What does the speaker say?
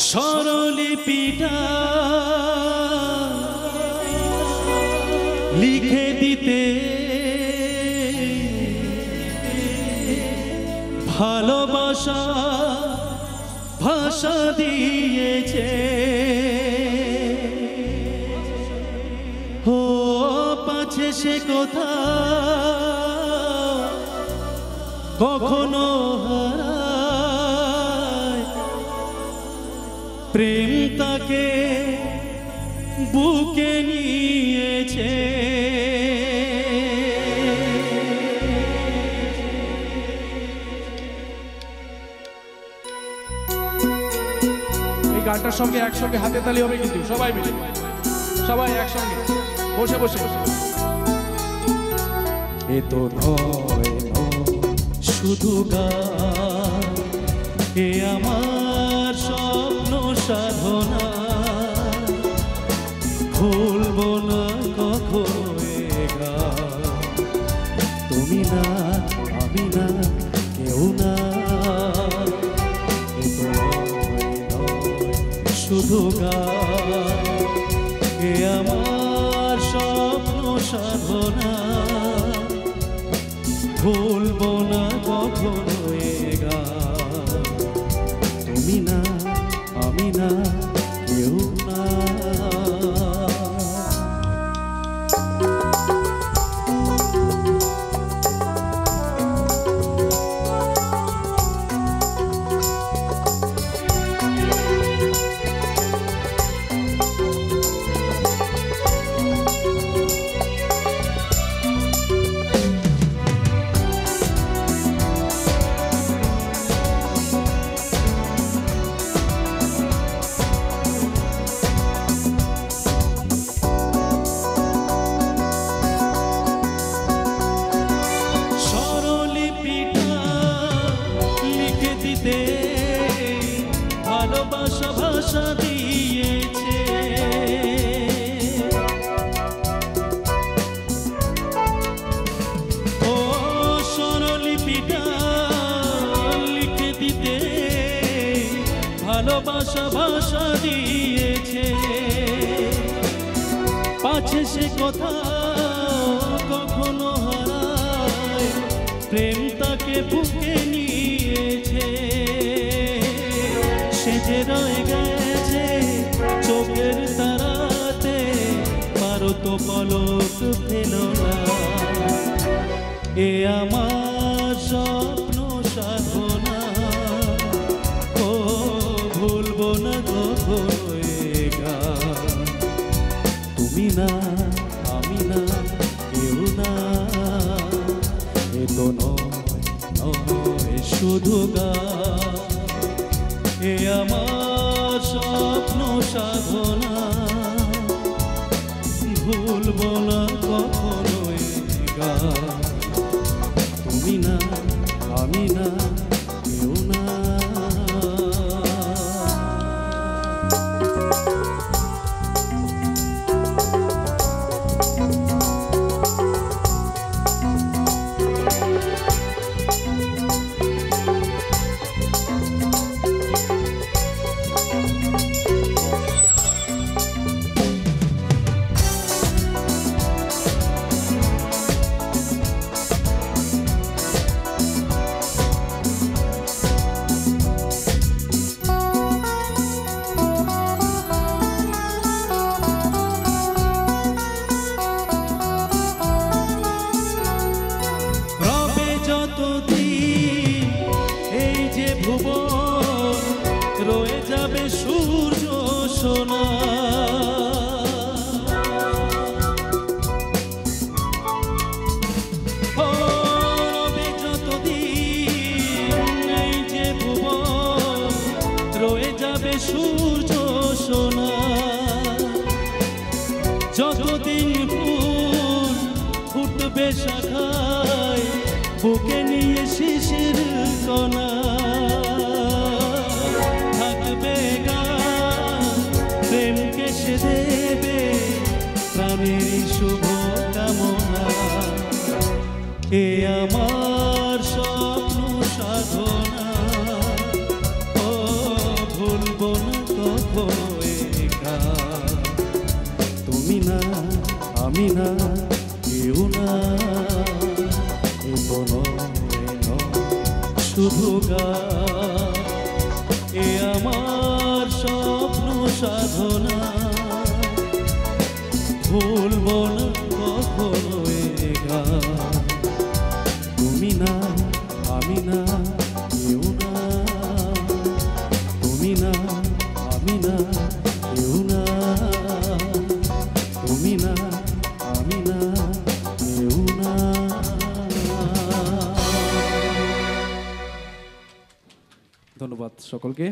স্বরলিপিটা লিখে দিতে ভালোবাসা ভাষা দিয়েছে ও পাছে সে কথা কখনো হারায় প্রেম তাকে বুকে নিয়েছে এই গানটার সঙ্গে একসঙ্গে হাতে তালি হবে কিন্তু সবাই মিলে সবাই একসঙ্গে বসে বসে এ তো নয় শুধু গান এ আমার স্বপ্ন সাধনা ভুলবো না কখনো এ গান তুমি না আমি না কেউ না এ তো নয় শুধু গান এ আমার স্বপ্ন সাধনা ভুলবো না কখনো এ গান তুমি না আমি না কেউ না ভালোবাসা ভাষা দিয়েছে ও স্বরলিপিটা লিখে দিতে ভালোবাসা ভাষা দিয়েছে পাছে সে কথা কখনো হারায় প্রেম তাকে বুকে নিয়েছে সে রয়ে গেছে চোখের তারাতে পারো তো পলক ফেলো না এ আমার স্বপ্ন সাধনা ও ভুলবো না কখনো এ গান তুমি না আমি না কেউ না এ তো নয় শুধু গান এ আমার স্বপ্ন সাধনা ভুলবো না কখনো এ গান তুমি না আমি না কেউ না এই যে ভুবন রয়ে যাবে সূর্য সোনা যতদিন এই যে ভুবন রয়ে যাবে সূর্য সোনা যতদিন ফুল ফুটবে শাখায় বুকে নিয়ে শিশির কণা থাকবে গান প্রেমকে সে দেবে প্রাণের শুভ কামনা এ আমার স্বপ্ন সাধনা ও ভুলবো না কখনো একা। তুমি না আমি না কেউ না, এ শুধু গান, এ আমার স্বপ্ন সাধনা। ভুলব না কখনো এ গান। তুমি না আমি না কেউ না, তুমি না আমি না কেউ না, তুমি না আমি না কেউ না। ধন্যবাদ সকলকে।